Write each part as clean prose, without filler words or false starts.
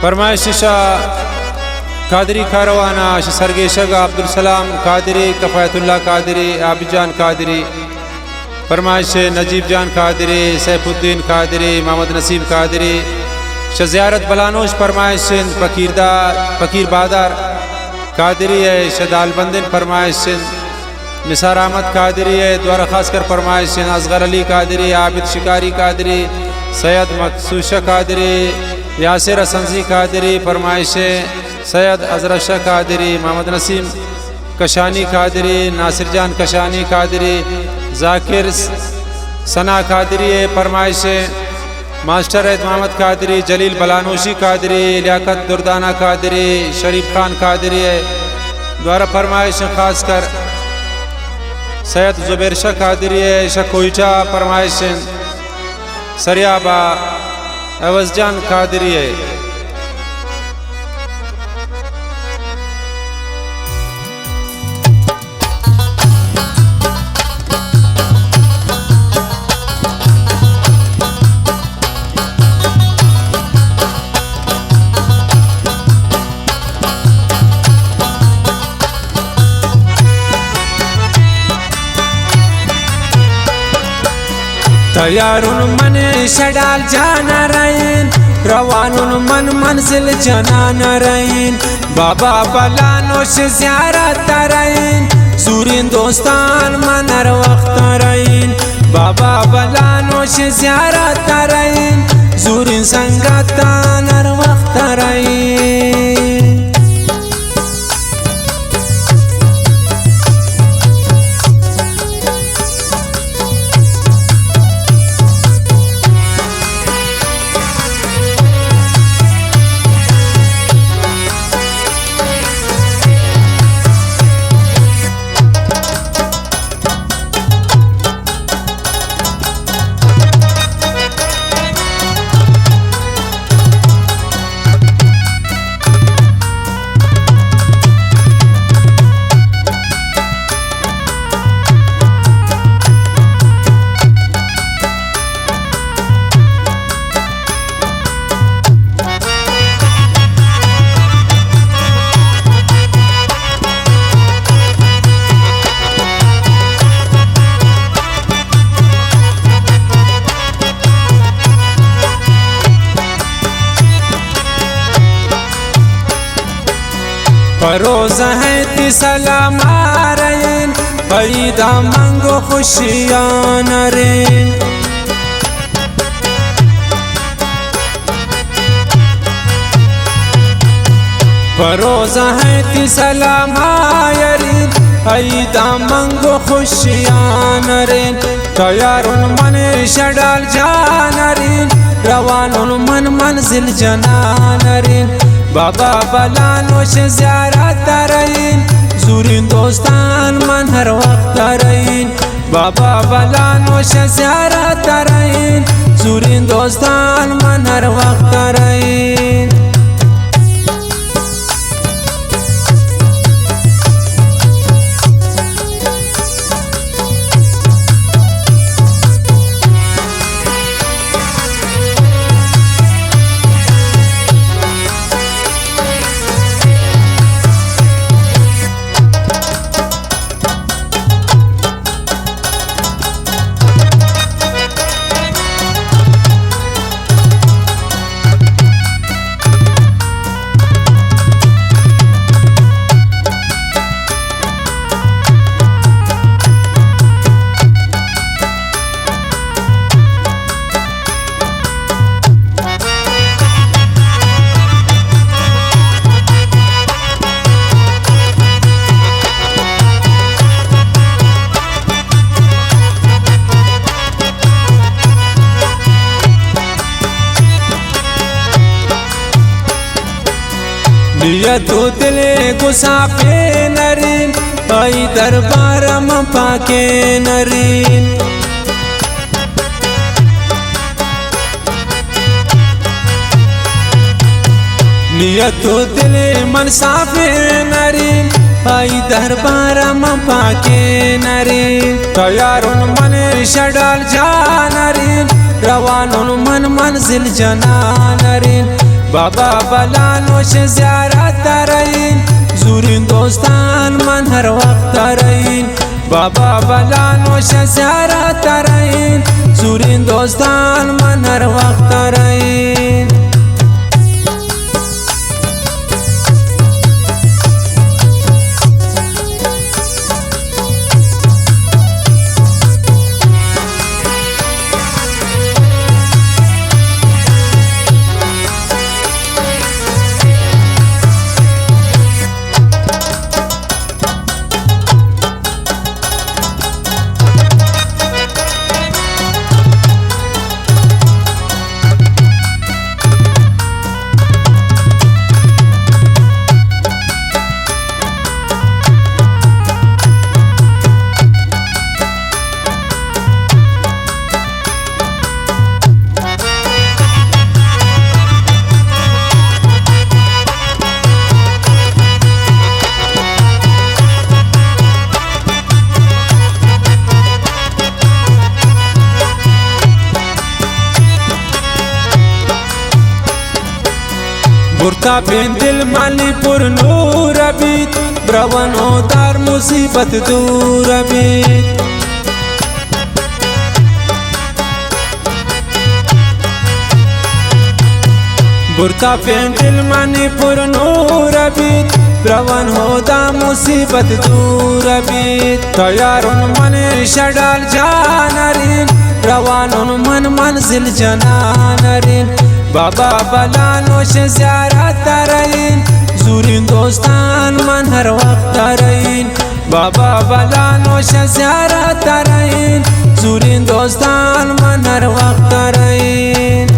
फरमाइश कादरी कारवाना सरगेशगा अब्दुल सलाम कादरी कफ़ायतुल्लाह कादरी आबिजान कादरी फरमाइश नजीब जान कादरी सैफुद्दीन कादरी मोहम्मद नसीम कादरी शज़ियारत बलानोश फरमाइश फकीर बादर कादरी है शदालबंदिन फरमाइश निसार अहमद कादरी है द्वारा खासकर फरमाइश असगर अली कादरी आबिद शिकारी कादरी सैयद मकसूशा कादरी यासिर असंजी कादरी फरमाइश सैयद अजरशा कादरी मोहम्मद नसीम कशानी कादरी नासिर जान कशानी कादरी जाकिर सना कादरी फरमाइश मास्टर मोहम्मद कादरी जलील बलानोशी कादरी लियाकत दुर्दाना कादरी शरीफ खान कादरी द्वारा फरमाइश खासकर सैयद जुबैर शाह कादरी शाह कोयटा फरमाइश सरियाबा अवजजान कादरी तैयारुन मन शडाल जाना रहीन रवानुन मन मंजिल जाना रहीन बाबा बलानोश ज़ियारत रहीन सूरीन दोस्तान मनर वक्त रहीन बाबा बलानोश ज़ियारत रहीन सूरीन संगतान हर वक्त रहीन रोज़ है ती सलाम आरैन फरीदा मंगो खुशियाँ नरेन रोज़ है ती सलाम आयरीन फरीदा मंगो खुशियाँ नरेन तैयारुन मन शडाल जानरीन रवानुन मन मंजिल जनानरीन बाबा बलानोश ज़ियारत रहीन सूरीन दोस्तान मन हर वक्त रहीन बाबा बलानोश ज़ियारत रहीन सूरीन दोस्तान मन हर वक्त रहीन तो दिले गुस्सा पे नरीन आई दरबार में पाके नरीन नियत दिले मन साफे नरीन आई दरबार में पाके नरीन तैयारुन मन शडाल जा नरीन रवानुन मन मंजिल जना नरीन बाबा बलानोश ज़ियारत तरईन ज़ूरीन दोस्तान मन हर वक्त तरईन बाबा बलानोश ज़ियारत तरईन ज़ूरीन दोस्तान मन हर वक्त तरईन बुरता बिन दिल मालीपुर नूर अबीत ब्रवन दार मुसीबत दूर अबीत बुरता बिन दिल मालीपुर नूर अबीत ब्रवन होदा मुसीबत दूर अबीत तैयारुन मन शडाल जानरीन रवानुन मन मंजिल जनानरीन बाबा बलानोश ज़ियारत तरईन ज़ूरीन दोस्तान मन हर वक्त तरईन बाबा बलानोश ज़ियारत तरईन ज़ूरीन दोस्तान मन हर वक्त तरईन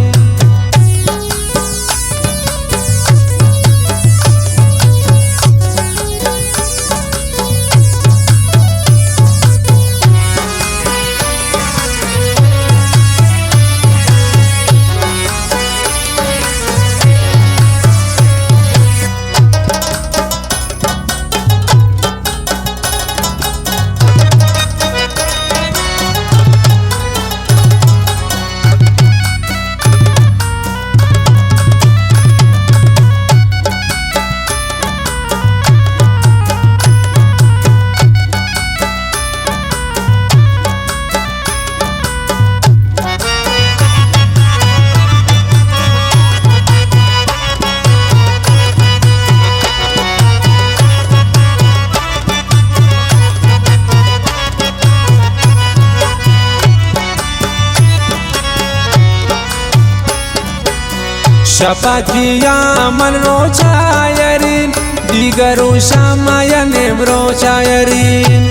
शपथिया मन रोचायरीन दिगरो शामाया नेम रोचायरीन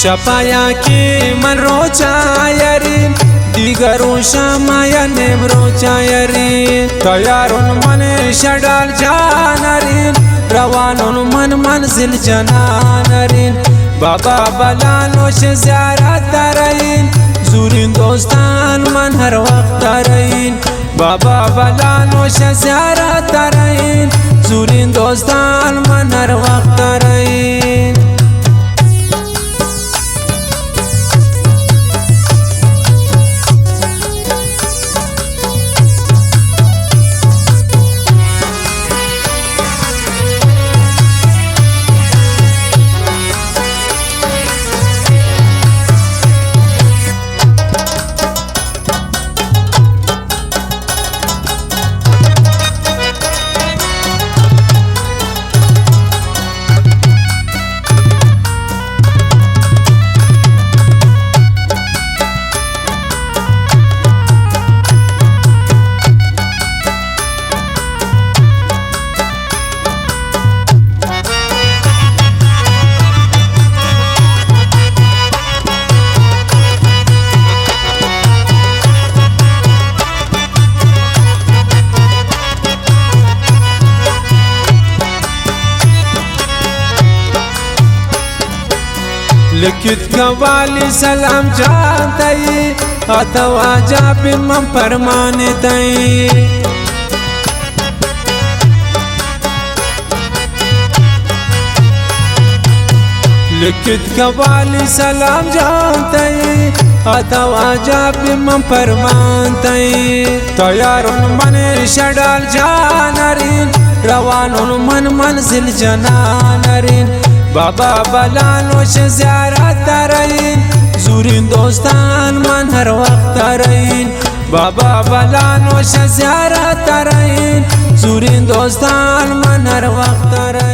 शपाया के मन रोचायरीन दिगरो शामाया नेम रोचायरीन तैयारुन मन शडाल जानरीन रवानुन मन मंजिल जनानरीन बाबा बलानोश ज़ियारत तरईन ज़ूरीन दोस्तान मन हर वक्त तरईन बाबा बलानोश ज़ियारत तरईन ज़ूरीन दोस्तान मन हर वक्त तरईन लिखित कवाली सलाम जानतई अथवा जापे मम परमानतई लिखित कवाली सलाम जानते अथवा जाप मन फरमानते तैयारुन मन शडाल जानरीन रवानुन मन मंजिल जनानरीन बाबा बलानोश ज़ियारत तरईन ज़ूरीन दोस्तान मन हर वक्त तरईन बाबा बलानोश ज़ियारत तरईन ज़ूरीन दोस्तान मन हर वक्त तरईन।